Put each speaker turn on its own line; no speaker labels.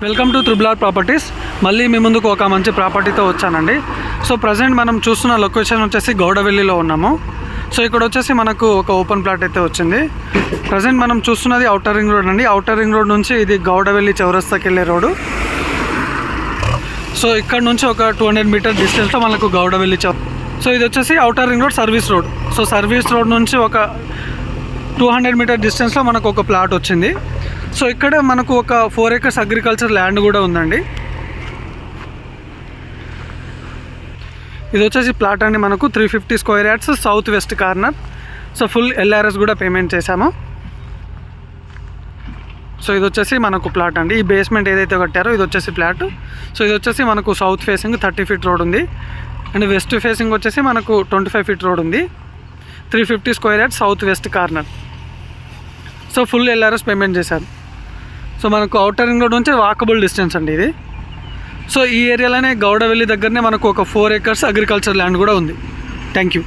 Welcome to triple R properties. మళ్ళీ మీ ముందుకు ఒక మంచి ప్రాపర్టీతో వచ్చానండి. సో ప్రజెంట్ మనం చూస్తున్న లొకేషన్ వచ్చేసి గౌడవెల్లిలో ఉన్నాము. సో ఇక్కడ వచ్చేసి మనకు ఒక ఓపెన్ ప్లాట్ అయితే వచ్చింది. ప్రజెంట్ మనం చూస్తున్నది ఔటర్ రింగ్ రోడ్ అండి. ఔటర్ రింగ్ రోడ్ నుంచి ఇది గౌడవెల్లి చౌరస్తాకి వెళ్ళే రోడ్డు. సో ఇక్కడ నుంచి ఒక 200 మీటర్ డిస్టెన్స్లో మనకు గౌడవెల్లి సో ఇది వచ్చేసి outer ring road service road. So service road నుంచి ఒక 200 మీటర్ డిస్టెన్స్లో మనకు ఒక ప్లాట్ వచ్చింది. సో ఇక్కడ మనకు ఒక 4 acres అగ్రికల్చర్ ల్యాండ్ కూడా ఉందండి. ఇది వచ్చేసి ప్లాట్ అండి మనకు 350 square yards south west corner. So full LRS కూడా పేమెంట్ చేశాము. సో ఇది వచ్చేసి మనకు ప్లాట్ అండి. ఈ బేస్మెంట్ ఏదైతే కట్టారో ఇది వచ్చేసి ప్లాట్. సో ఇది వచ్చేసి మనకు సౌత్ ఫేసింగ్ 30 feet రోడ్ ఉంది అండ్ వెస్ట్ ఫేసింగ్ వచ్చేసి మనకు 25 feet రోడ్ ఉంది. 350 square yards south west corner. So full LRS payment చేశారు. సో మనకు ఔటర్ రింగ్ రోడ్ నుంచి వాకబుల్ డిస్టెన్స్ అండి ఇది. సో ఈ ఏరియాలోనే గౌడవెల్లి దగ్గరనే మనకు ఒక 4 acres అగ్రికల్చర్ ల్యాండ్ కూడా ఉంది. Thank you.